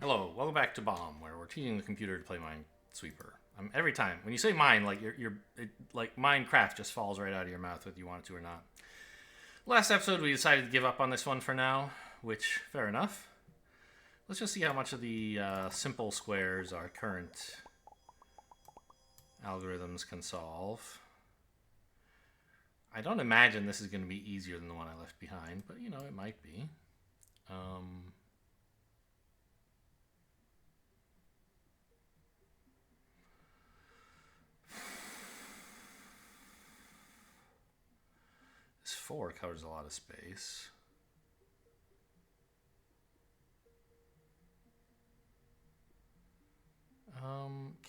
Hello, welcome back to Bombe, where we're teaching the computer to play Minesweeper. Every time when you say mine, like Minecraft just falls right out of your mouth whether you want it to or not. Last episode, we decided to give up on this one for now, which fair enough. Let's just see how much of the simple squares our current algorithms can solve. I don't imagine this is going to be easier than the one I left behind, but you know, it might be. This 4 covers a lot of space.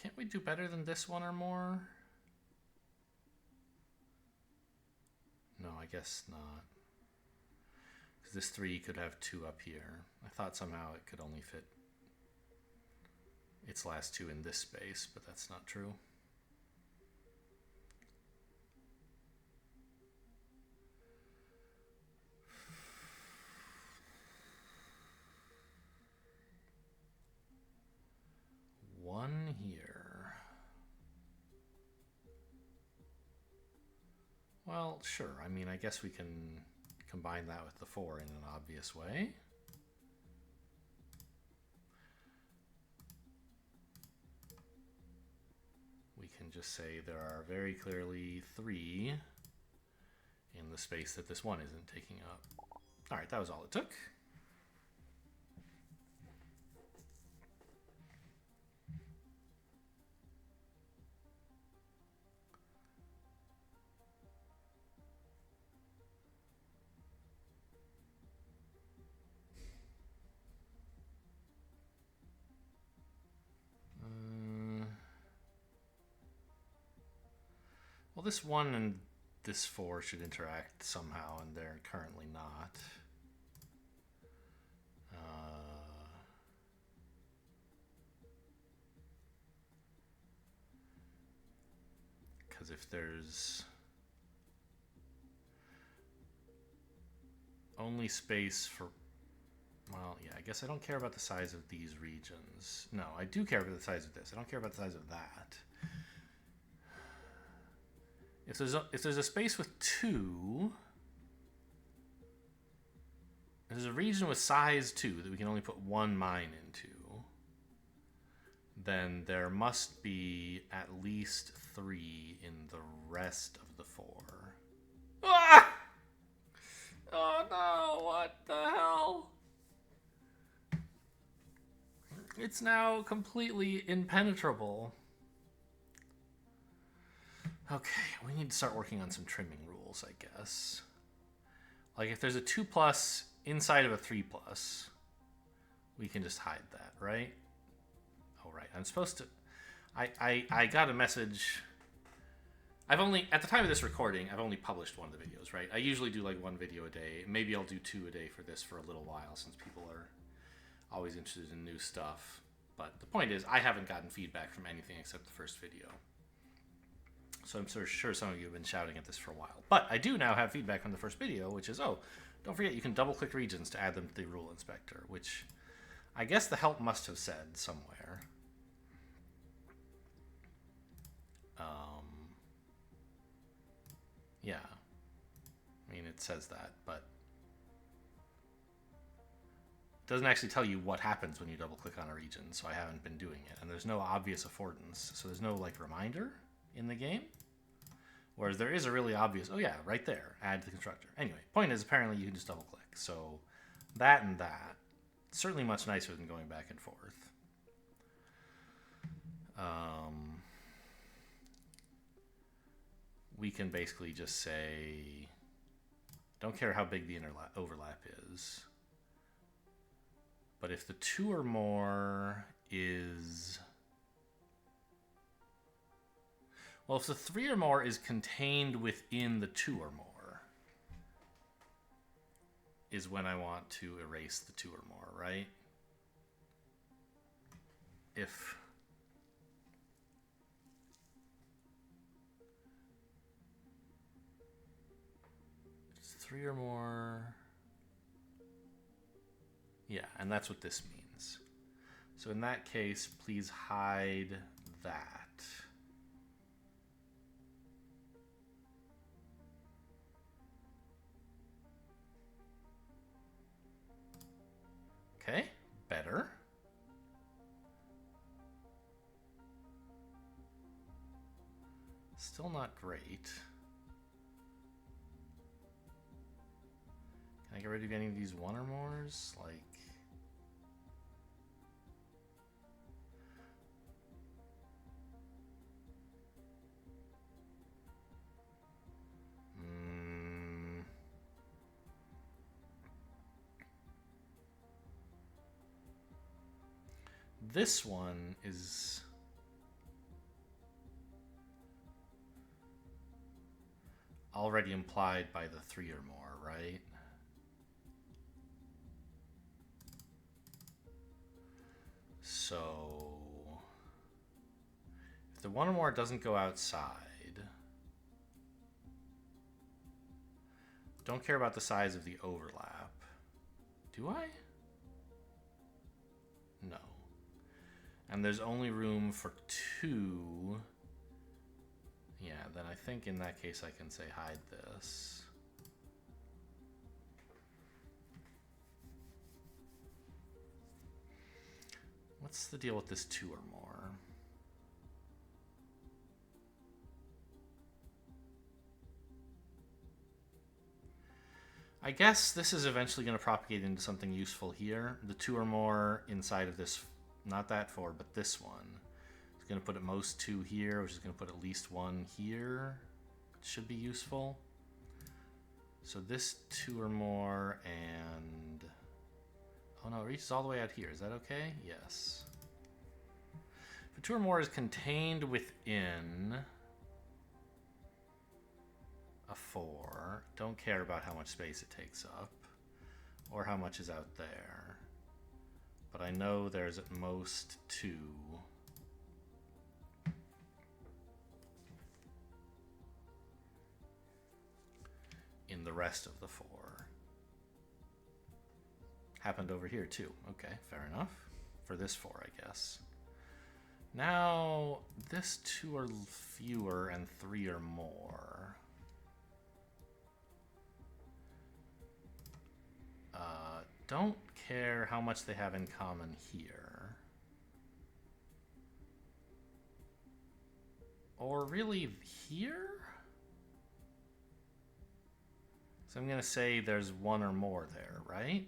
Can't we do better than this one or more? No, I guess not. Because this 3 could have 2 up here. I thought somehow it could only fit its last 2 in this space, but that's not true. One here. Well, sure. I mean, I guess we can combine that with the 4 in an obvious way. We can just say there are very clearly 3 in the space that this 1 isn't taking up. All right, that was all it took. Well, this 1 and this 4 should interact somehow, and they're currently not. Because if there's only space for... Well, yeah, I guess I don't care about the size of these regions. No, I do care about the size of this. I don't care about the size of that. If there's a space with 2, if there's a region with size 2 that we can only put 1 mine into, then there must be at least 3 in the rest of the 4. Ah! Oh no, what the hell? It's now completely impenetrable. Okay, we need to start working on some trimming rules, I guess. Like if there's a 2+ inside of a 3+, we can just hide that, right? Oh, right. I'm supposed to... I got a message... I've only... At the time of this recording, I've only published one of the videos, right? I usually do like 1 video a day. Maybe I'll do 2 a day for this for a little while since people are always interested in new stuff. But the point is, I haven't gotten feedback from anything except the first video. So I'm sure some of you have been shouting at this for a while. But I do now have feedback from the first video, which is, oh, don't forget you can double-click regions to add them to the rule inspector, which I guess the help must have said somewhere. Yeah. I mean, it says that, but it doesn't actually tell you what happens when you double-click on a region, so I haven't been doing it. And there's no obvious affordance, so there's no, like, reminder in the game. Whereas there is a really obvious, oh yeah, right there, add to the constructor. Anyway, point is apparently you can just double click. So that and that, certainly much nicer than going back and forth. We can basically just say, don't care how big the overlap is. But if the 2 or more is... Well, if the 3 or more is contained within the 2 or more, is when I want to erase the 2 or more, right? If it's 3 or more, yeah, and that's what this means. So in that case, please hide that. Okay, better. Still not great. Can I get rid of any of these one or mores? Like... This one is... already implied by the 3 or more, right? So... if the 1 or more doesn't go outside... don't care about the size of the overlap. Do I? No. And there's only room for 2. Yeah, then I think in that case I can say hide this. What's the deal with this 2 or more? I guess this is eventually going to propagate into something useful here. The 2 or more inside of this, not that 4, but this one. It's going to put at most 2 here, which is going to put at least 1 here. It should be useful. So this 2 or more and... oh no, it reaches all the way out here. Is that okay? Yes. If 2 or more is contained within a 4, don't care about how much space it takes up or how much is out there. But I know there's at most 2. In the rest of the 4. Happened over here too. Okay, fair enough. For this 4, I guess. Now, this 2 or fewer and 3 or more. Don't care how much they have in common here. Or really here? So I'm going to say there's 1 or more there, right?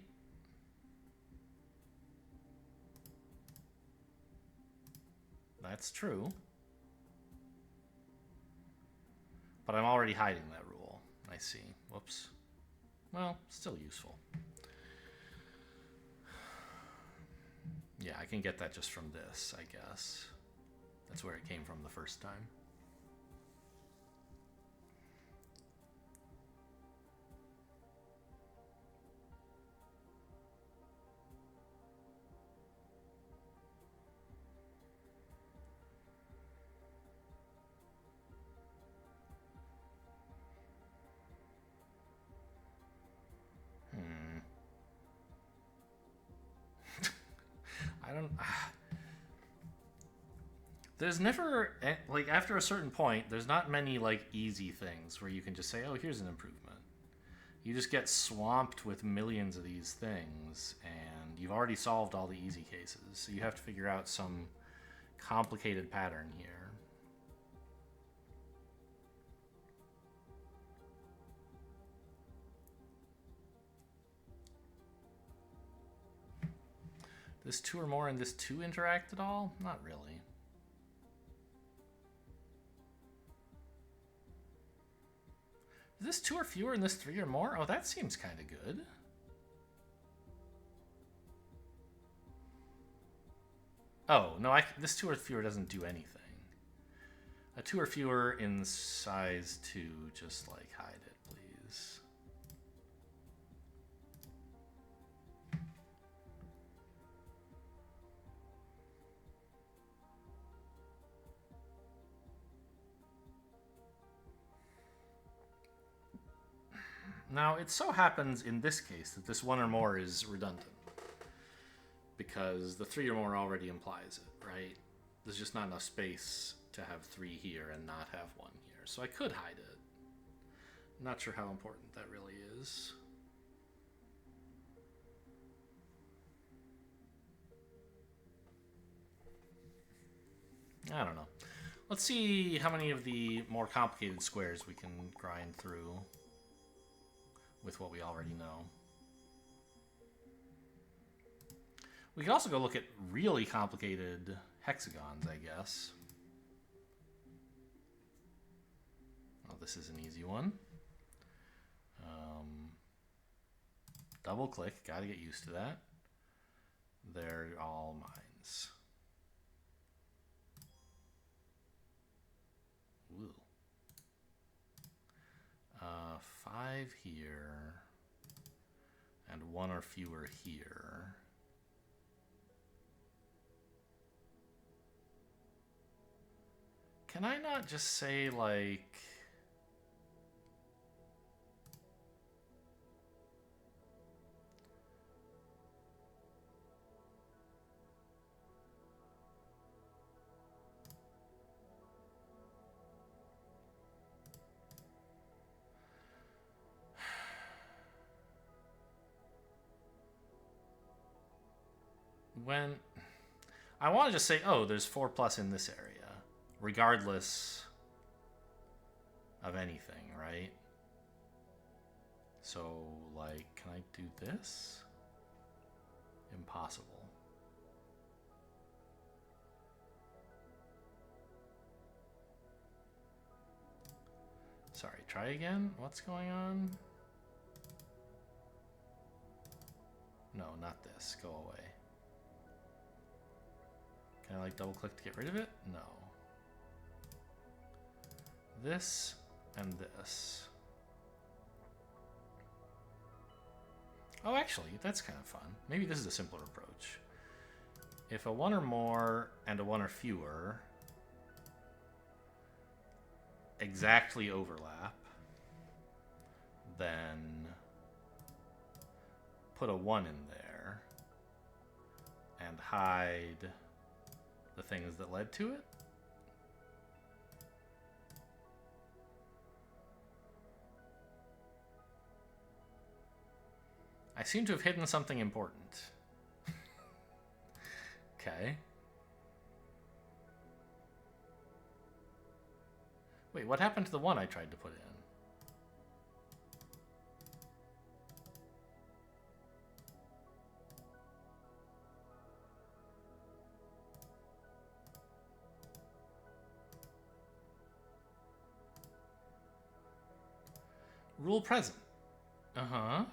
That's true. But I'm already hiding that rule. I see. Whoops. Well, still useful. Yeah, I can get that just from this, I guess. That's where it came from the first time. There's never, like, after a certain point, there's not many, like, easy things where you can just say, oh, here's an improvement. You just get swamped with millions of these things, and you've already solved all the easy cases, so you have to figure out some complicated pattern here. This 2 or more and this 2 interact at all? Not really. Is this 2 or fewer and this 3 or more? Oh, that seems kind of good. Oh, no, this 2 or fewer doesn't do anything. A 2 or fewer in size 2, just like hide it, please. Now, it so happens in this case that this 1 or more is redundant. because the 3 or more already implies it, right? There's just not enough space to have 3 here and not have 1 here. So I could hide it. I'm not sure how important that really is. I don't know. Let's see how many of the more complicated squares we can grind through with what we already know. We could also go look at really complicated hexagons, I guess. Oh, this is an easy one. Double click, gotta get used to that. They're all mines. Ooh. 5 here, and 1 or fewer here. Can I not just say, like... when I want to just say, oh, there's 4 plus in this area, regardless of anything, right? So, like, can I do this? Impossible. Sorry, try again? What's going on? No, not this. Go away. Can I, like, double click to get rid of it? No. This and this. Oh, actually, that's kind of fun. Maybe this is a simpler approach. If a 1 or more and a 1 or fewer exactly overlap, then put a 1 in there and hide the things that led to it. I seem to have hidden something important. Okay. Wait, what happened to the 1 I tried to put in? Rule present. Uh-huh.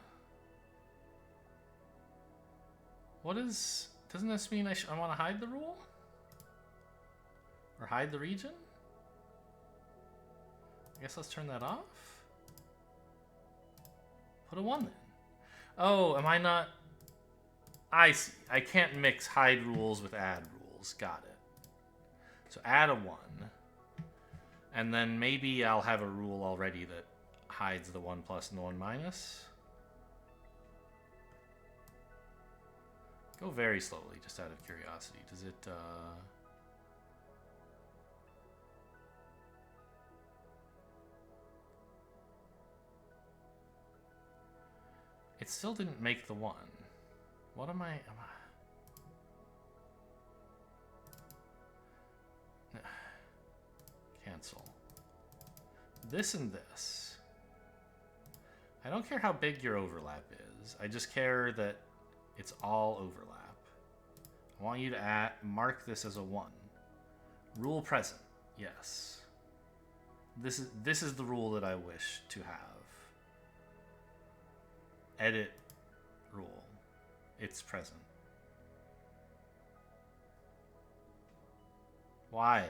What is... Doesn't this mean I want to hide the rule? Or hide the region? I guess let's turn that off. Put a 1 in. Oh, am I not... I see. I can't mix hide rules with add rules. Got it. So add a 1. And then maybe I'll have a rule already that hides the 1 plus and the 1 minus. Go very slowly, just out of curiosity. Does it, It still didn't make the 1. What am I... Cancel. This and this. I don't care how big your overlap is. I just care that it's all overlap. I want you to mark this as a 1. Rule present. Yes. This is the rule that I wish to have. Edit rule. It's present. Why?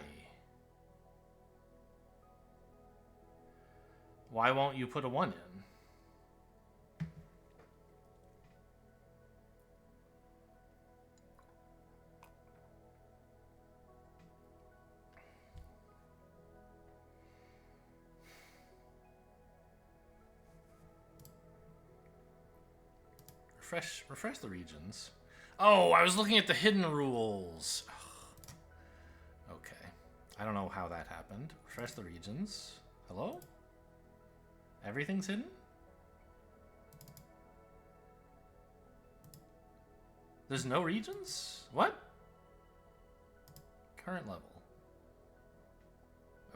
Why won't you put a 1 in? Refresh the regions. Oh, I was looking at the hidden rules. Okay. I don't know how that happened. Refresh the regions. Hello? Everything's hidden? There's no regions? What? Current level.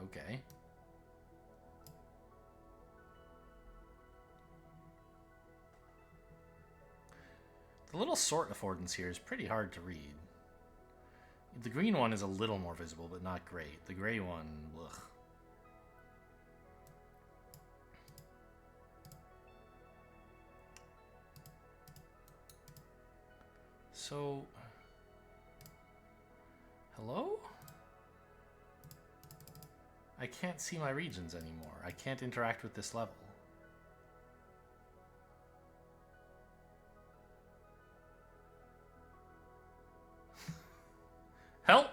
Okay. The little sort affordance here is pretty hard to read. The green one is a little more visible, but not great. The gray one, ugh. So, hello? I can't see my regions anymore. I can't interact with this level. Help!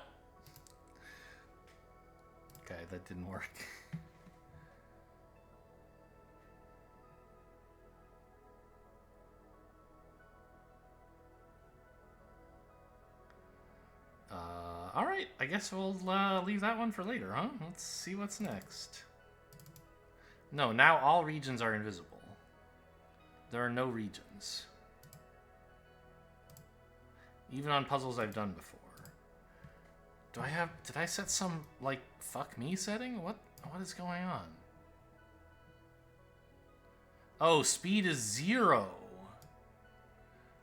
Okay, that didn't work. Alright, I guess we'll leave that one for later, huh? Let's see what's next. No, now all regions are invisible. There are no regions. Even on puzzles I've done before. Did I set some, like, fuck me setting? What is going on? Oh, speed is 0.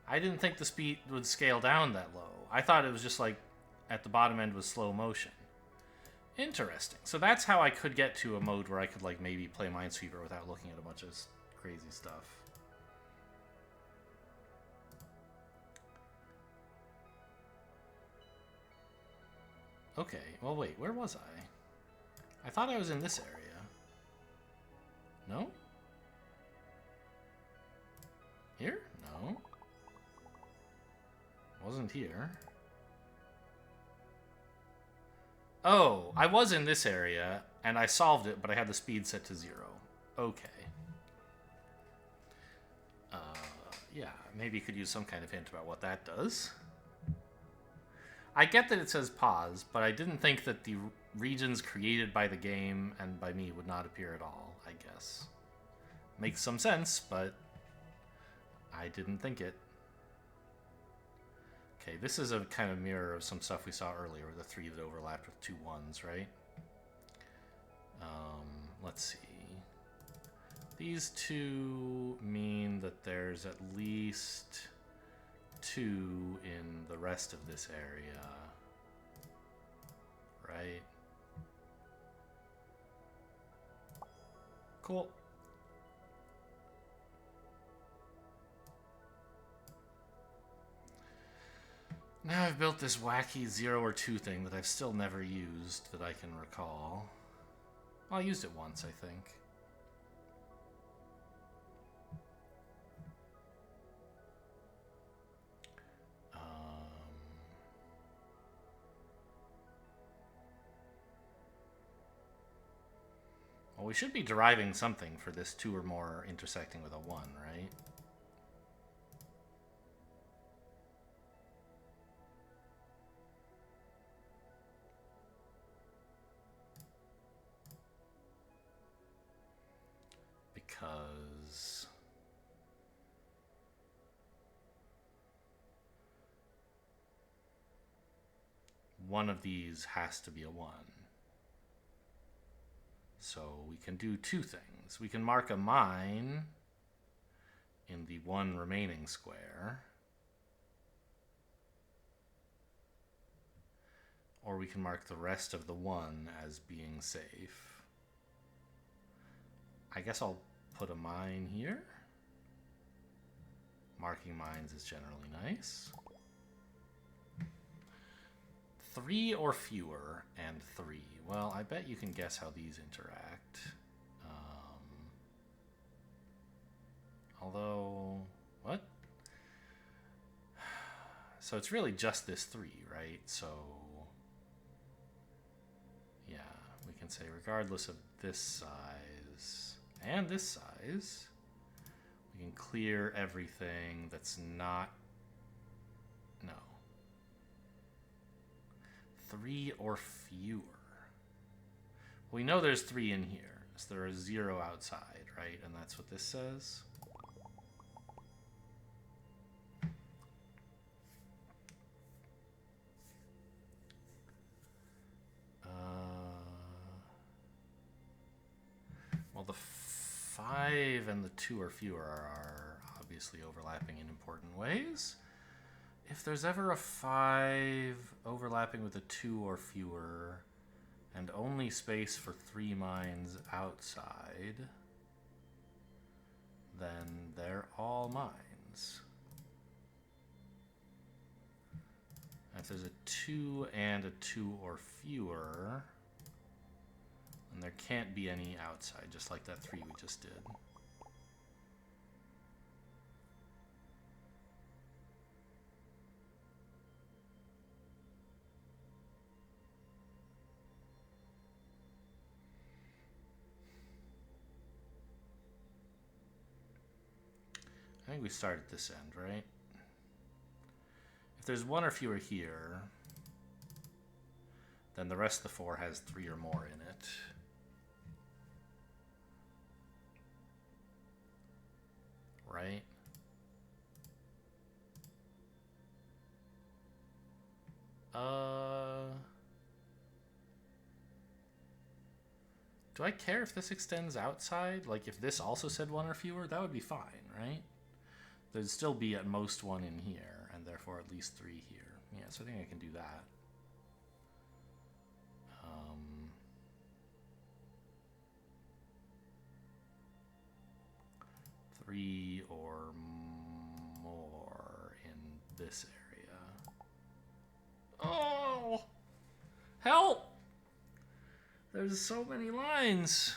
I didn't think the speed would scale down that low. I thought it was just like at the bottom end was slow motion. Interesting. So that's how I could get to a mode where I could like maybe play Minesweeper without looking at a bunch of crazy stuff. Okay, well wait, where was I? I thought I was in this area. No? Here? No. Wasn't here. Oh, I was in this area, and I solved it, but I had the speed set to 0. Okay. Yeah, maybe you could use some kind of hint about what that does. I get that it says pause, but I didn't think that the regions created by the game and by me would not appear at all, I guess. Makes some sense, but I didn't think it. Okay, this is a kind of mirror of some stuff we saw earlier, the 3 that overlapped with 2 1s, right? Let's see. These 2 mean that there's at least 2 in the rest of this area, right? Cool. Now I've built this wacky 0 or 2 thing that I've still never used that I can recall. Well, I used it once, I think. Well, we should be deriving something for this 2 or more intersecting with a 1, right? Because one of these has to be a 1. So we can do 2 things. We can mark a mine in the 1 remaining square. Or we can mark the rest of the 1 as being safe. I guess I'll put a mine here. Marking mines is generally nice. 3 or fewer and 3. Well, I bet you can guess how these interact. Although, what? So it's really just this 3, right? So, yeah, we can say regardless of this size and this size, we can clear everything that's not... No, 3 or fewer. We know there's 3 in here, so there is 0 outside, right? And that's what this says. Well, the 5 and the 2 or fewer are obviously overlapping in important ways. If there's ever a 5 overlapping with a 2 or fewer, and only space for 3 mines outside, then they're all mines. If there's a 2 and a 2 or fewer, then there can't be any outside, just like that 3 we just did. I think we start at this end, right? If there's 1 or fewer here, then the rest of the 4 has 3 or more in it. Right? Do I care if this extends outside? Like, if this also said 1 or fewer, that would be fine, right? There'd still be at most 1 in here, and therefore at least 3 here. Yeah, so I think I can do that. 3 or more in this area. Oh! Help! There's so many lines.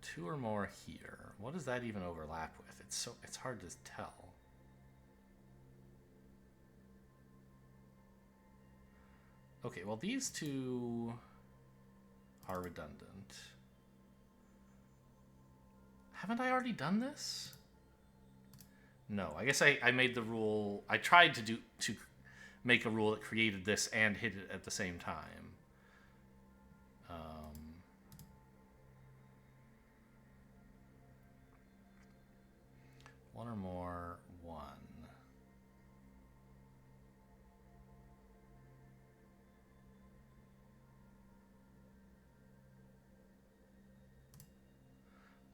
Two or more here. What does that even overlap with? It's hard to tell. Okay, well these two are redundant. Haven't I already done this? No, I guess I made the rule. I tried to make a rule that created this and hit it at the same time. 1 or more, 1.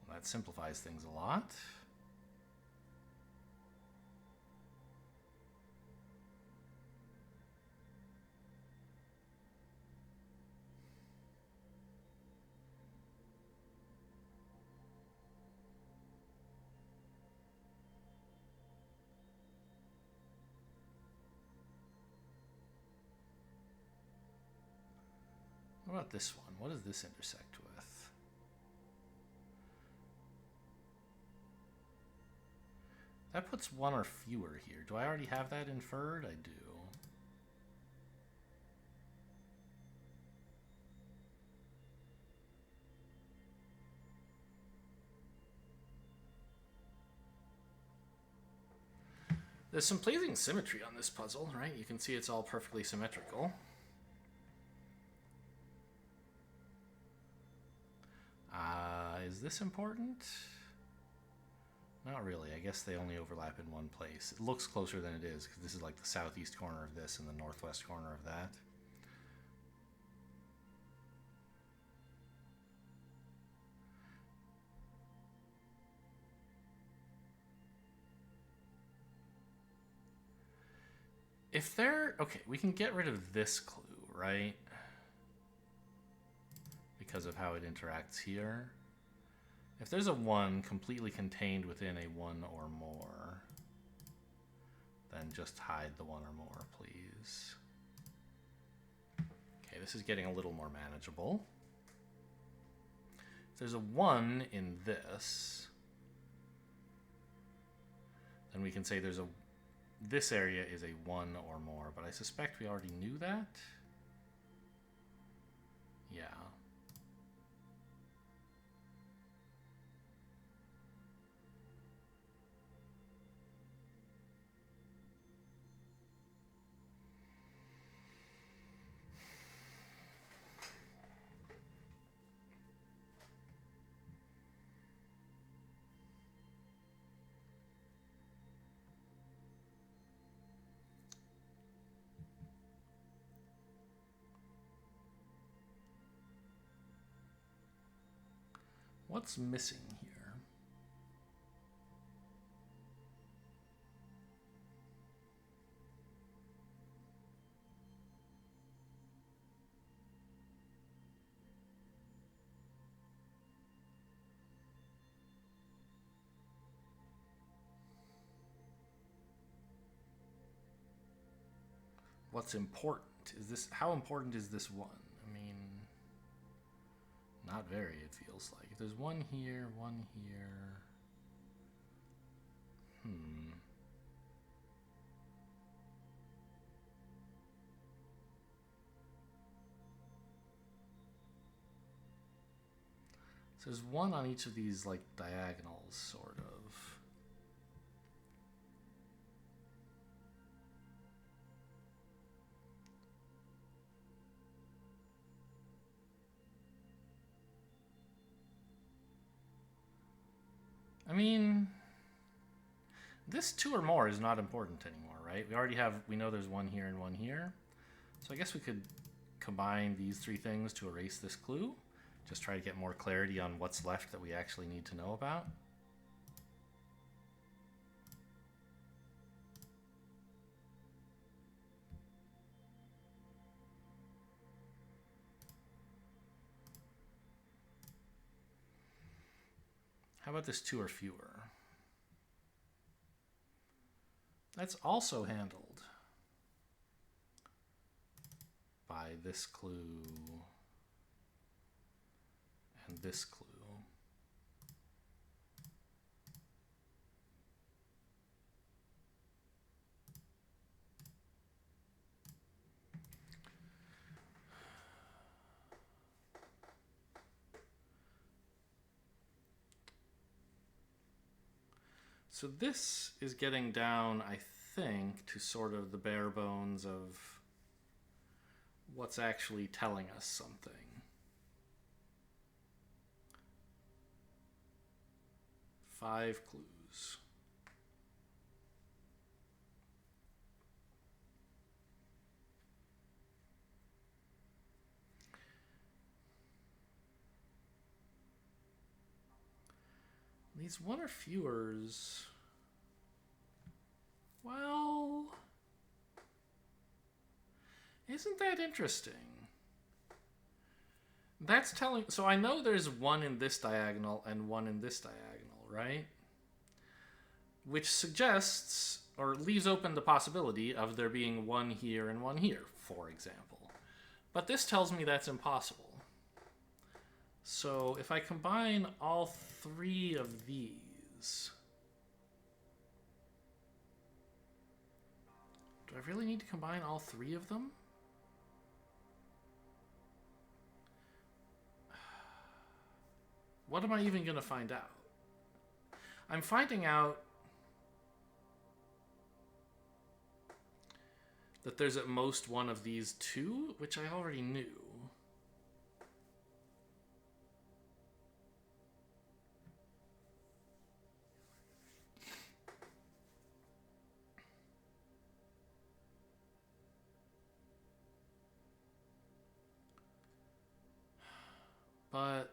Well, that simplifies things a lot. What about this one? What does this intersect with? That puts 1 or fewer here. Do I already have that inferred? I do. There's some pleasing symmetry on this puzzle, right? You can see it's all perfectly symmetrical. Is this important? Not really. I guess they only overlap in one place. It looks closer than it is, because this is like the southeast corner of this and the northwest corner of that. If they're... Okay, we can get rid of this clue, right? Because of how it interacts here. If there's a 1 completely contained within a 1 or more, then just hide the 1 or more, please. Okay, this is getting a little more manageable. If there's a 1 in this, then we can say there's a... This area is a 1 or more, but I suspect we already knew that. Yeah. What's missing here? What's important? Is this, how important is this one? I mean, not very, it feels like. If there's one here, one here. So there's one on each of these, like, diagonals, sort of. I mean, this 2 or more is not important anymore, right? We already have, we know there's one here and one here. So I guess we could combine these 3 things to erase this clue. Just try to get more clarity on what's left that we actually need to know about. How about this 2 or fewer? That's also handled by this clue and this clue. So this is getting down, I think, to sort of the bare bones of what's actually telling us something. Five clues. These 1 or fewers, well, isn't that interesting? That's telling, so I know there's 1 in this diagonal and 1 in this diagonal, right? Which suggests, or leaves open the possibility of there being 1 here and 1 here, for example. But this tells me that's impossible. So if I combine all 3 of these, do I really need to combine all 3 of them? What am I even going to find out? I'm finding out that there's at most 1 of these 2, which I already knew. But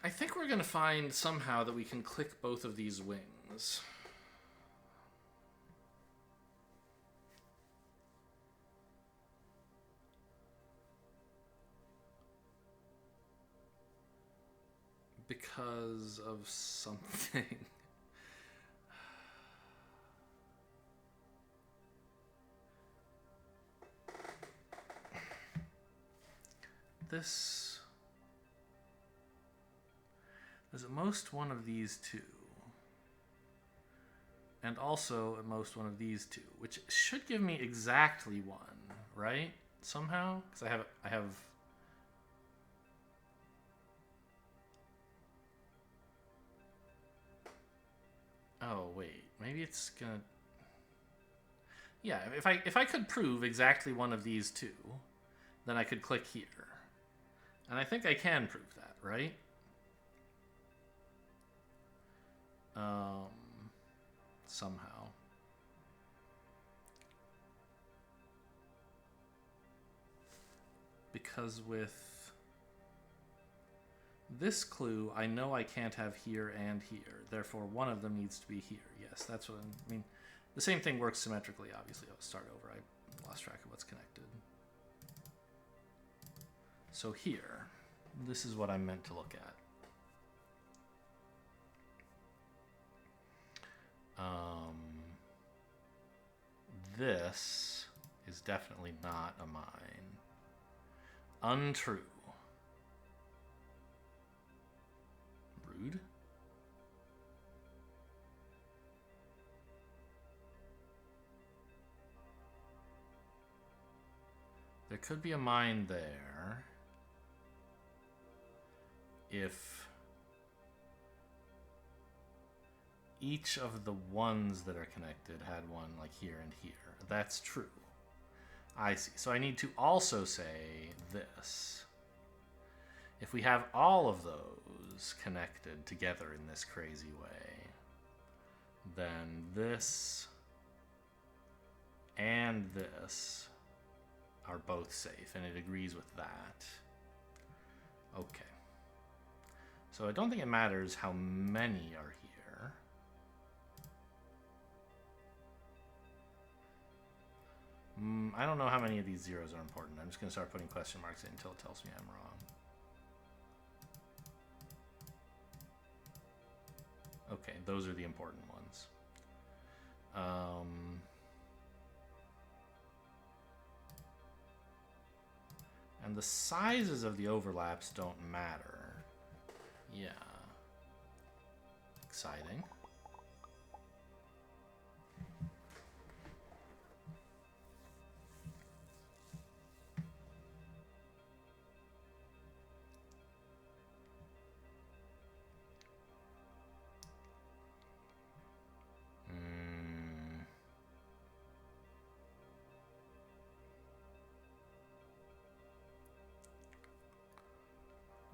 I think we're going to find somehow that we can click both of these wings. Because of something. This, there's at most 1 of these 2. And also at most 1 of these 2, which should give me exactly 1, right? Somehow? Because I have oh wait, maybe it's gonna, yeah, if I could prove exactly 1 of these 2, then I could click here. And I think I can prove that, right? Somehow. Because with this clue, I know I can't have here and here. Therefore, one of them needs to be here. Yes, that's what I mean. The same thing works symmetrically, obviously. I'll start over. I lost track of what's connected. So here, this is what I'm meant to look at. This is definitely not a mine. Untrue. Rude. There could be a mine there if each of the ones that are connected had one like here and here. That's true. I see. So I need to also say this. If we have all of those connected together in this crazy way, then this and this are both safe, and it agrees with that. Okay. So I don't think it matters how many are here. I don't know how many of these zeros are important. I'm just going to start putting question marks in until it tells me I'm wrong. Okay, those are the important ones. And the sizes of the overlaps don't matter. Yeah. Exciting.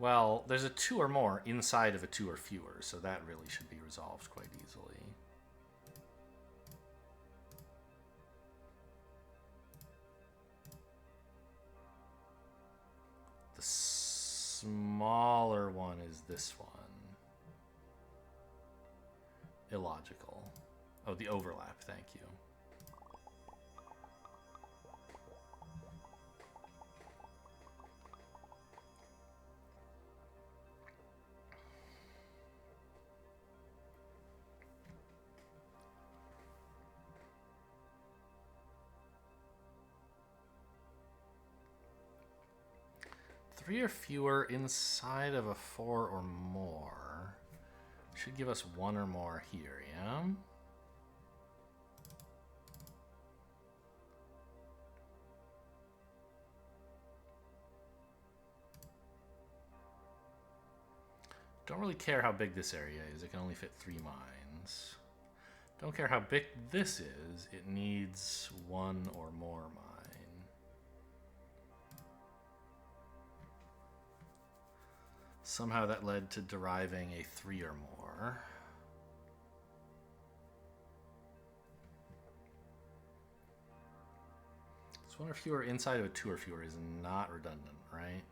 Well, there's a 2 or more inside of a 2 or fewer, so that really should be resolved quite easily. The smaller one is this one. Illogical. Oh, the overlap, thank you. Three or fewer inside of a 4 or more should give us 1 or more here, yeah? Don't really care how big this area is. It can only fit 3 mines. Don't care how big this is. It needs 1 or more mine. Somehow that led to deriving a 3 or more. So 1 or fewer inside of a 2 or fewer is not redundant, right?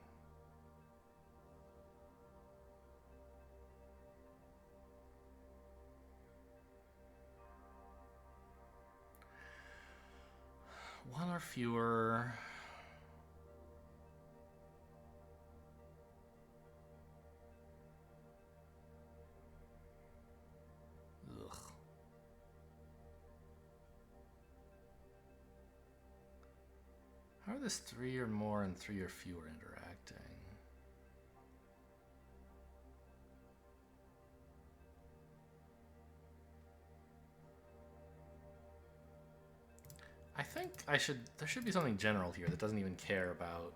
One or fewer. Ugh. How are this 3 or more and 3 or fewer interacting? I think there should be something general here that doesn't even care about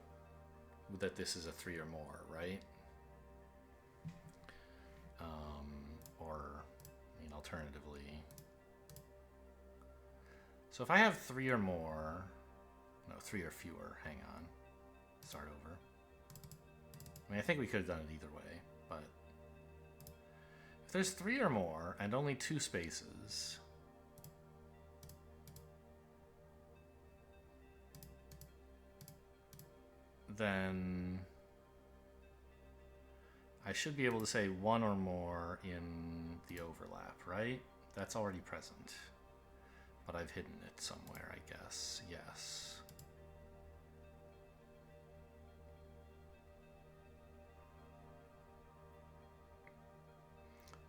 that this is a 3 or more, right? Or, I mean, alternatively. So if I have 3 or more, no, 3 or fewer, hang on, start over. I mean, I think we could have done it either way, but if there's 3 or more and only 2 spaces, then I should be able to say one or more in the overlap, right? That's already present. But I've hidden it somewhere, I guess. Yes.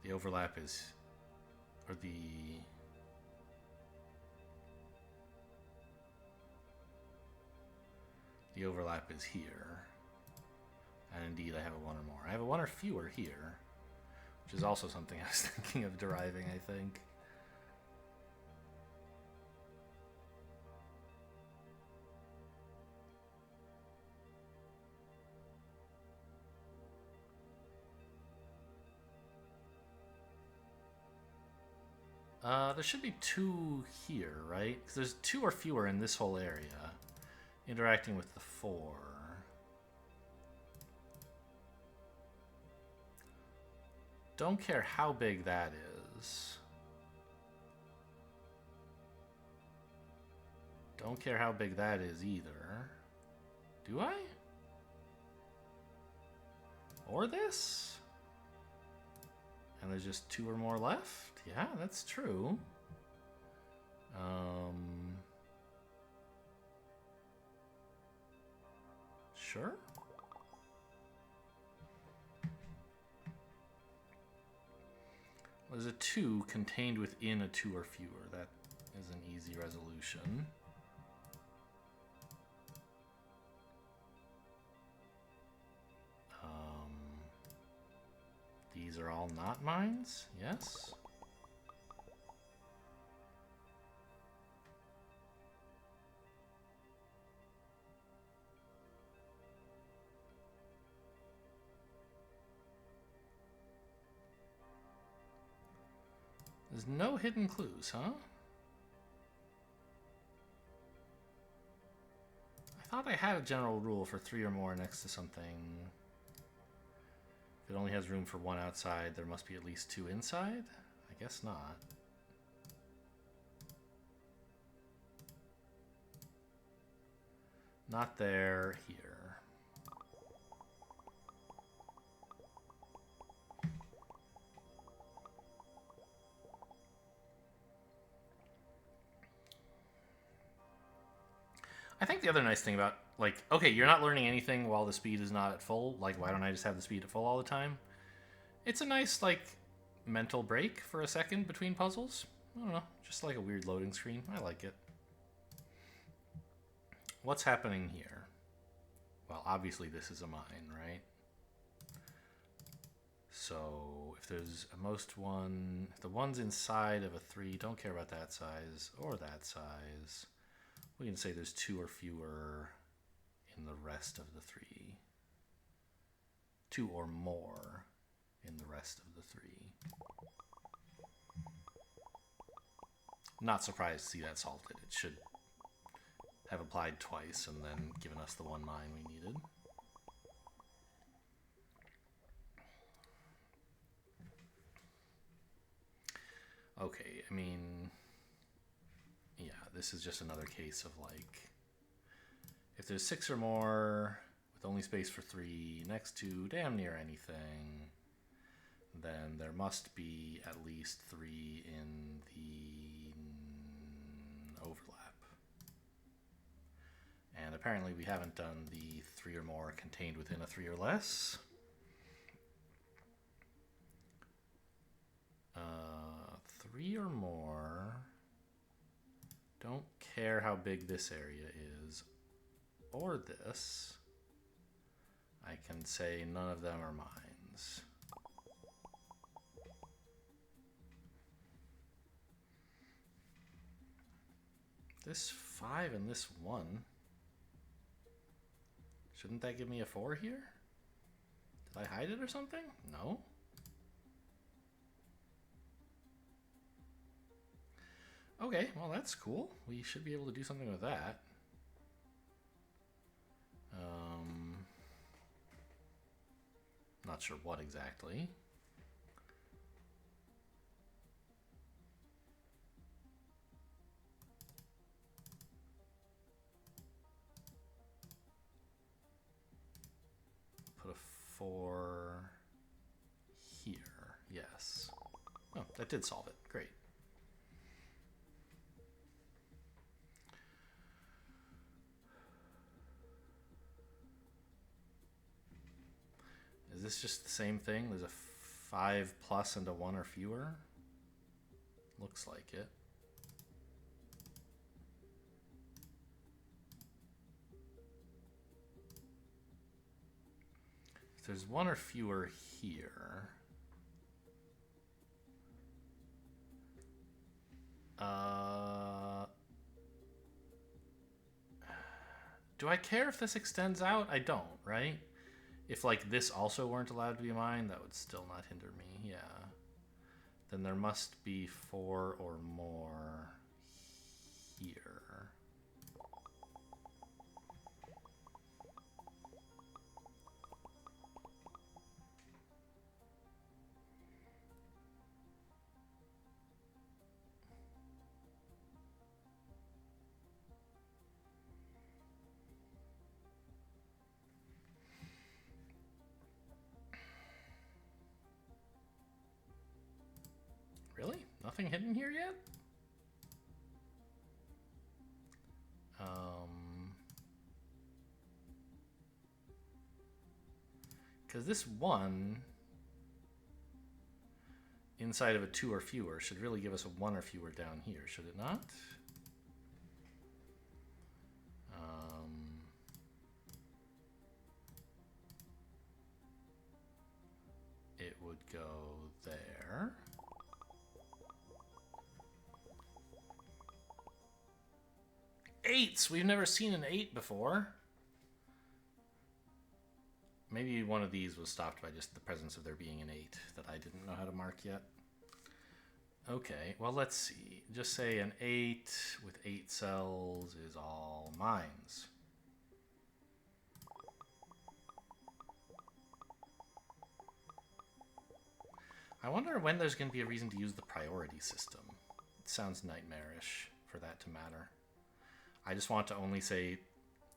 The overlap is, or the overlap is here. And indeed, I have a one or more. I have a one or fewer here, which is also something I was thinking of deriving, I think. There should be two here, right? Because there's two or fewer in this whole area, interacting with the 4. Don't care how big that is. Don't care how big that is either. Do I? Or this? And there's just 2 or more left? Yeah, that's true. Sure. There's a 2 contained within a 2 or fewer. That is an easy resolution. These are all not mines? Yes. There's no hidden clues, huh? I thought I had a general rule for 3 or more next to something. If it only has room for 1 outside, there must be at least 2 inside? I guess not. Not there, here. I think the other nice thing about, like, okay, you're not learning anything while the speed is not at full. Like, why don't I just have the speed at full all the time? It's a nice, like, mental break for a second between puzzles. I don't know, just like a weird loading screen. I like it. What's happening here? Well, obviously this is a mine, right? So if there's a most one, if the one's inside of a 3, don't care about that size or that size. We can say there's 2 or fewer in the rest of the 3. 2 or more in the rest of the 3. Not surprised to see that solved it. It should have applied twice and then given us the 1 mine we needed. Okay, I mean, yeah, this is just another case of, like, if there's 6 or more with only space for 3 next to damn near anything, then there must be at least 3 in the overlap. And apparently we haven't done the 3 or more contained within a 3 or less. 3 or more. Don't care how big this area is, or this. I can say none of them are mines. This 5 and this 1. Shouldn't that give me a 4 here? Did I hide it or something? No. Okay, well that's cool. We should be able to do something with that. Not sure what exactly. for here. Yes. Oh, that did solve it. Great. Is this just the same thing? There's a 5 plus and a 1 or fewer? Looks like it. If there's 1 or fewer here. Do I care if this extends out? I don't, right? If like this also weren't allowed to be mine, that would still not hinder me. Yeah. Then there must be 4 or more here. Really? Nothing hidden here yet? Because this 1 inside of a 2 or fewer should really give us a 1 or fewer down here, should it not? It would go there. Eights! We've never seen an 8 before. Maybe one of these was stopped by just the presence of there being an 8 that I didn't know how to mark yet. Okay, well, let's see. Just say an 8 with 8 cells is all mines. I wonder when there's going to be a reason to use the priority system. It sounds nightmarish for that to matter. I just want to only say,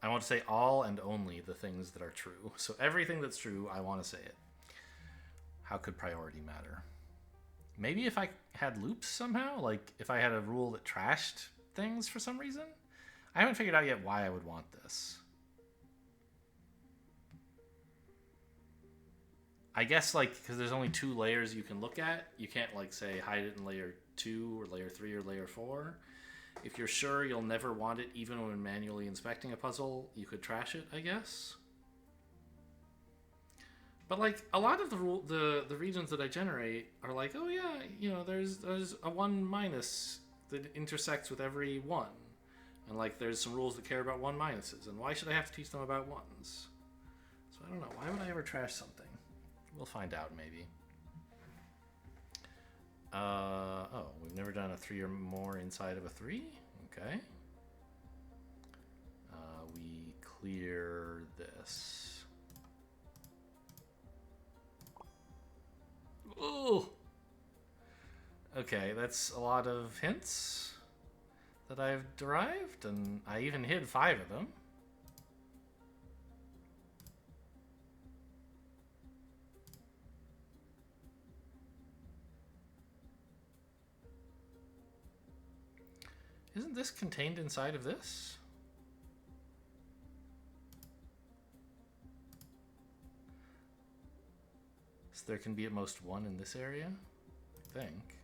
I want to say all and only the things that are true. So everything that's true, I want to say it. How could priority matter? Maybe if I had loops somehow, like if I had a rule that trashed things for some reason. I haven't figured out yet why I would want this. I guess like because there's only 2 layers you can look at, you can't like say hide it in layer 2 or layer 3 or layer 4. If you're sure you'll never want it even when manually inspecting a puzzle, you could trash it, I guess. But like a lot of the regions that I generate are like, oh yeah, you know, there's a 1 minus that intersects with every 1. And like there's some rules that care about 1 minuses, and why should I have to teach them about 1s? So I don't know, why would I ever trash something? We'll find out, maybe. Oh, we've never done a 3 or more inside of a 3? Okay. We clear this. Ooh! Okay, that's a lot of hints that I've derived, and I even hid 5 of them. Isn't this contained inside of this? So there can be at most 1 in this area, I think.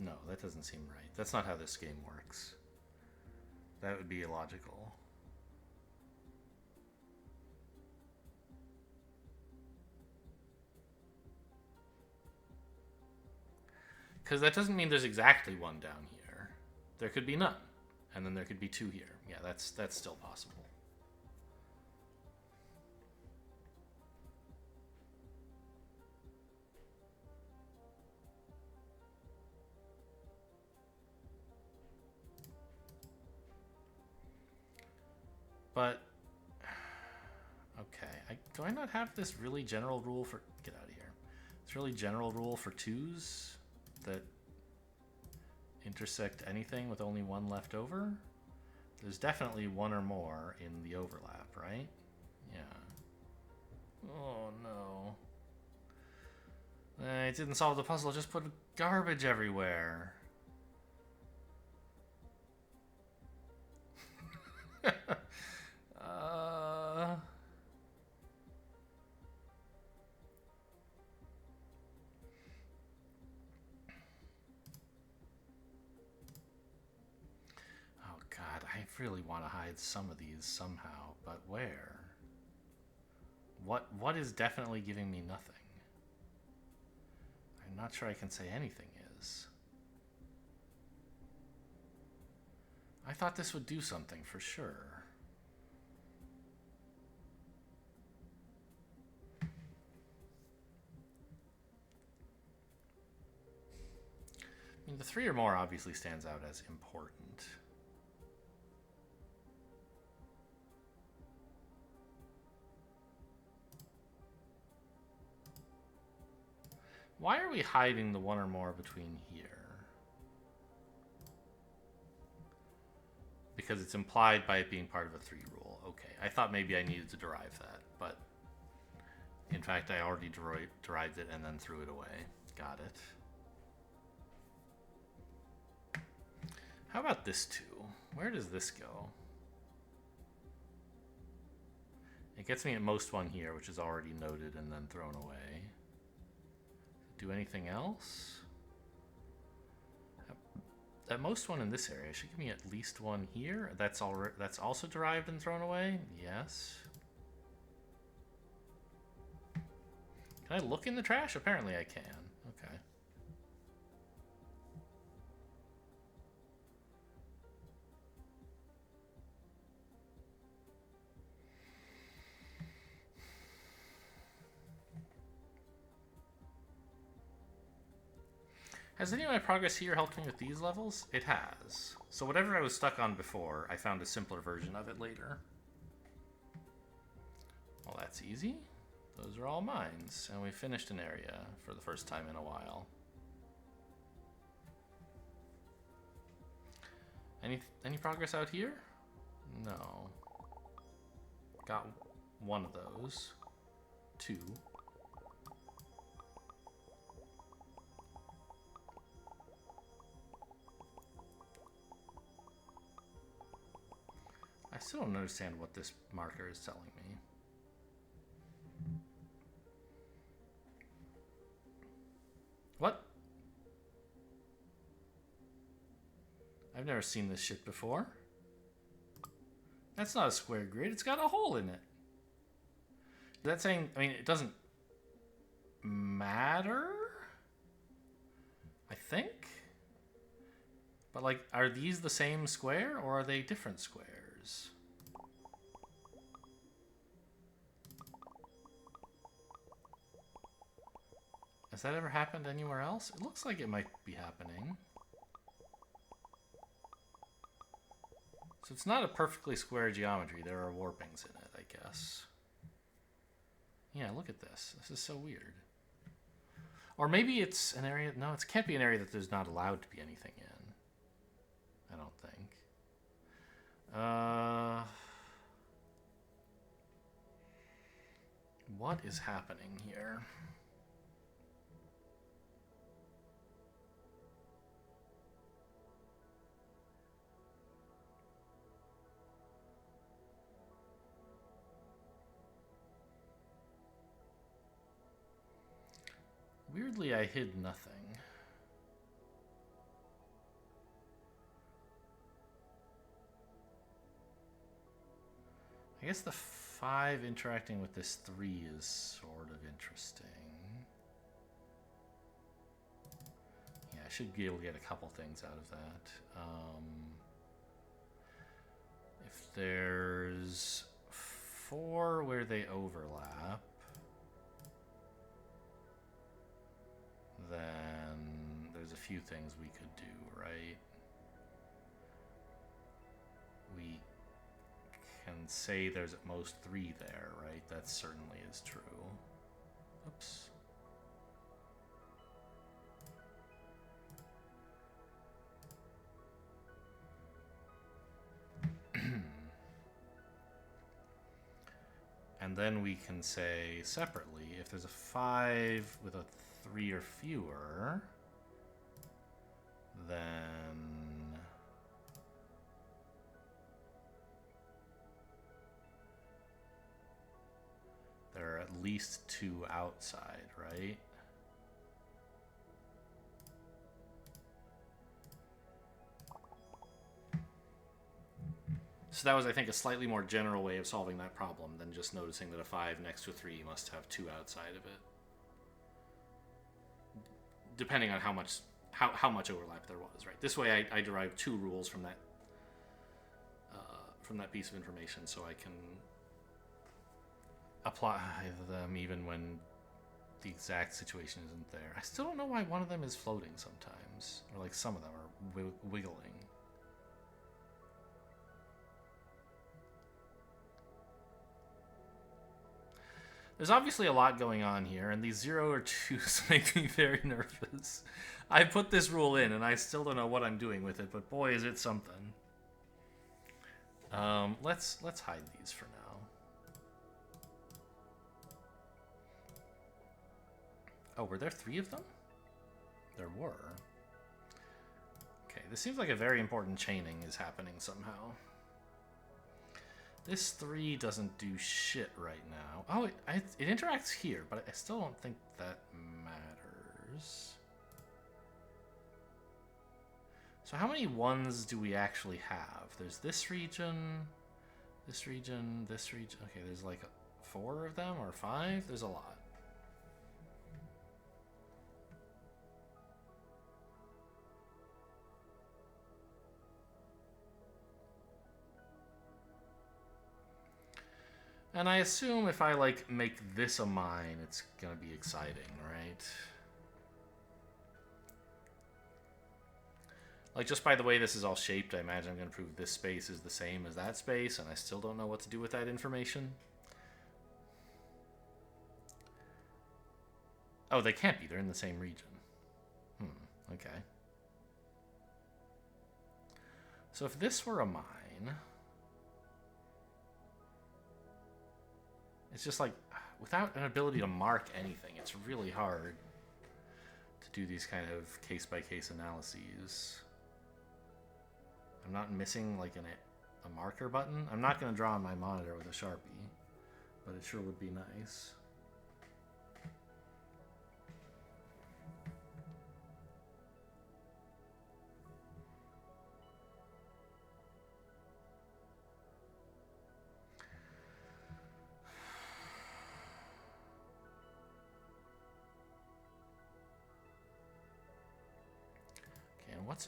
No, that doesn't seem right. That's not how this game works. That would be illogical. Because that doesn't mean there's exactly 1 down here. There could be none. And then there could be 2 here. Yeah, that's still possible. But, okay, do I not have this really general rule for, get out of here. It's really general rule for 2s that intersect anything with only one left over. There's definitely one or more in the overlap, right? Yeah. Oh no. It didn't solve the puzzle, just put garbage everywhere. Oh god, I really want to hide some of these somehow, but where? What is definitely giving me nothing? I'm not sure I can say anything is. I thought this would do something for sure. I mean, the 3 or more obviously stands out as important. Why are we hiding the 1 or more between here? Because it's implied by it being part of a 3 rule. Okay, I thought maybe I needed to derive that, but in fact I already derived it and then threw it away. Got it. How about this 2? Where does this go? It gets me at most 1 here, which is already noted and then thrown away. Do anything else? At most 1 in this area. Should give me at least 1 here. That's also derived and thrown away? Yes. Can I look in the trash? Apparently I can. Okay. Has any of my progress here helped me with these levels? It has. So whatever I was stuck on before, I found a simpler version of it later. Well, that's easy. Those are all mines. And we finished an area for the first time in a while. Any progress out here? No. Got 1 of those. 2. I still don't understand what this marker is telling me. What? I've never seen this shit before. That's not a square grid. It's got a hole in it. Is that saying, I mean, it doesn't matter? I think? But like, are these the same square or are they different squares? Has that ever happened anywhere else? It looks like it might be happening. So it's not a perfectly square geometry. There are warpings in it, I guess. Yeah, look at this. This is so weird. Or maybe it's an area... No, it can't be an area that there's not allowed to be anything in. I don't think. What is happening here? Weirdly, I hid nothing. I guess the 5 interacting with this 3 is sort of interesting. Yeah, I should be able to get a couple things out of that. If there's 4 where they overlap, then there's a few things we could do, right? We can say there's at most 3 there, right? That certainly is true. Oops. then we can say separately, if there's a 5 with a 3 or fewer, then there are at least 2 outside, right? So that was, I think, a slightly more general way of solving that problem than just noticing that a 5 next to a 3 must have 2 outside of it. Depending on how much overlap there was, right? This way I derived 2 rules from that piece of information, so I can apply them even when the exact situation isn't there. I still don't know why one of them is floating sometimes, or like some of them are wiggling. There's obviously a lot going on here, and these 0 or 2s make me very nervous. I put this rule in, and I still don't know what I'm doing with it, but boy, is it something. Let's hide these for now. Oh, were there 3 of them? There were. Okay, this seems like a very important chaining is happening somehow. This 3 doesn't do shit right now. Oh, it interacts here, but I still don't think that matters. So how many 1s do we actually have? There's this region, this region, this region. Okay, there's like 4 of them or 5? There's a lot. And I assume if I, like, make this a mine, it's gonna be exciting, right? Like, just by the way this is all shaped, I imagine I'm gonna prove this space is the same as that space, and I still don't know what to do with that information. Oh, they can't be. They're in the same region. Okay. So if this were a mine... It's just like, without an ability to mark anything, it's really hard to do these kind of case-by-case analyses. I'm not missing, like, a marker button. I'm not going to draw on my monitor with a Sharpie, but it sure would be nice.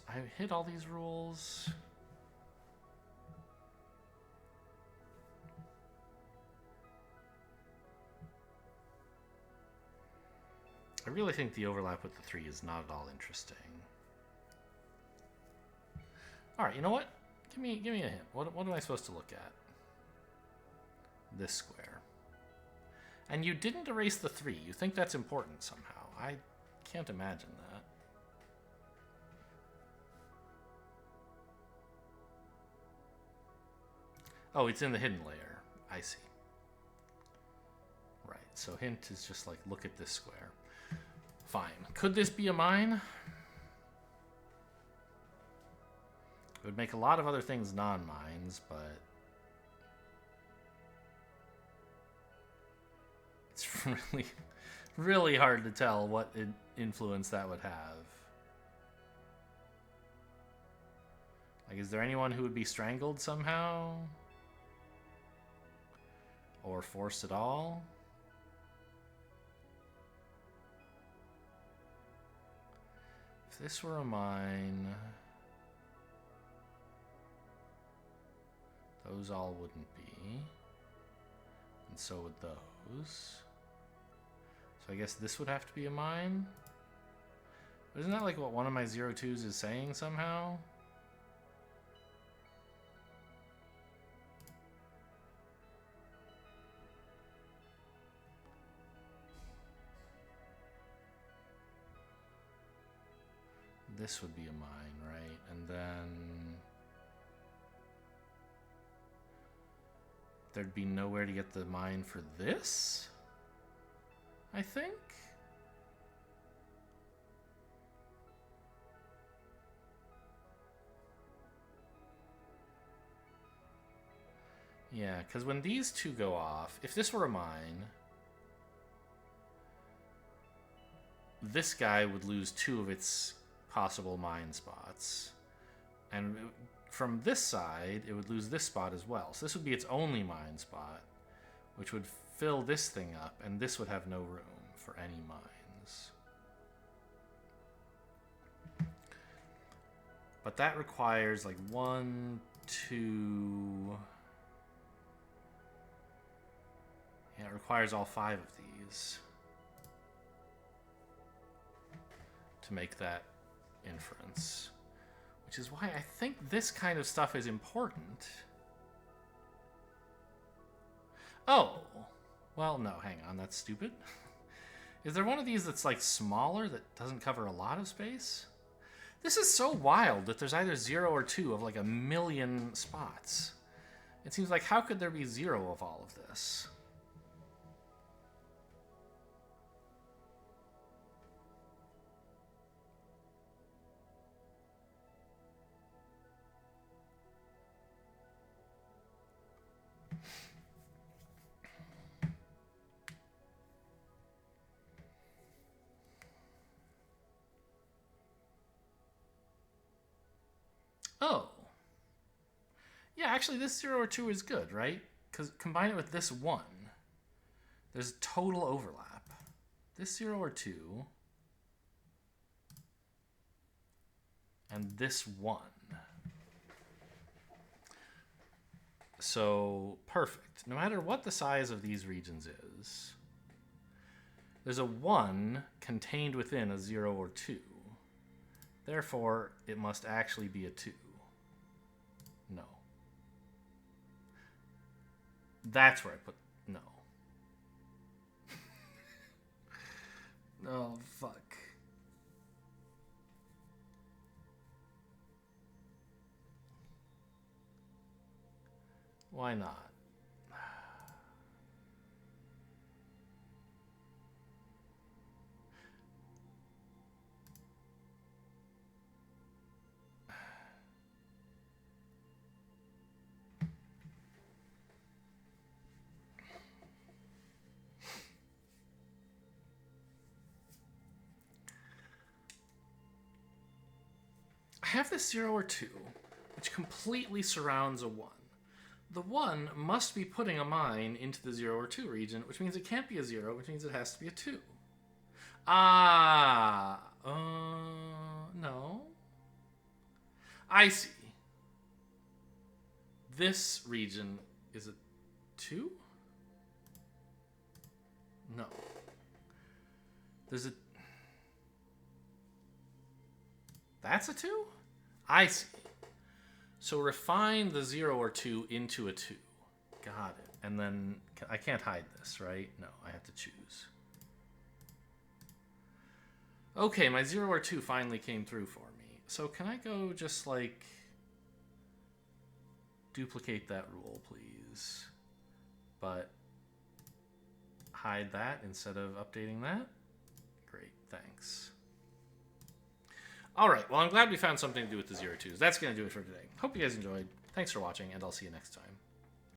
I hit all these rules. I really think the overlap with the 3 is not at all interesting. All right, you know what? Give me a hint. What am I supposed to look at? This square. And you didn't erase the 3. You think that's important somehow. I can't imagine that. Oh, it's in the hidden layer. I see. Right, so hint is just like, look at this square. Fine. Could this be a mine? It would make a lot of other things non-mines, but... it's really, really hard to tell what influence that would have. Like, is there anyone who would be strangled somehow? Or forced at all? If this were a mine, those all wouldn't be. And so would those. So I guess this would have to be a mine? But isn't that like what one of my 0-2s is saying somehow? This would be a mine, right? And then... there'd be nowhere to get the mine for this, I think. Yeah, because when these two go off, if this were a mine, this guy would lose 2 of its possible mine spots. And from this side, it would lose this spot as well. So this would be its only mine spot, which would fill this thing up, and this would have no room for any mines. But that requires like 1, 2... Yeah, it requires all 5 of these to make that inference. Which is why I think this kind of stuff is important. Oh! Well, no, hang on, that's stupid. Is there one of these that's like smaller that doesn't cover a lot of space? This is so wild that there's either 0 or 2 of like a million spots. It seems like, how could there be 0 of all of this? Oh. Yeah, actually this 0 or 2 is good, right? Because combine it with this 1. There's total overlap. This 0 or 2. And this 1. So, perfect. No matter what the size of these regions is, there's a 1 contained within a 0 or 2. Therefore, it must actually be a 2. No. That's where I put... No. Oh, fuck. Why not? I have this 0 or 2, which completely surrounds a 1. The 1 must be putting a mine into the 0 or 2 region, which means it can't be a 0, which means it has to be a 2. No. I see. This region is a 2? No. There's a... That's a 2? I see. So refine the 0 or 2 into a 2. Got it. And then I can't hide this, right? No, I have to choose. Okay, my 0 or 2 finally came through for me. So can I go just like duplicate that rule, please? But hide that instead of updating that? Great, thanks. All right, well, I'm glad we found something to do with the 0-2s. That's going to do it for today. Hope you guys enjoyed. Thanks for watching, and I'll see you next time.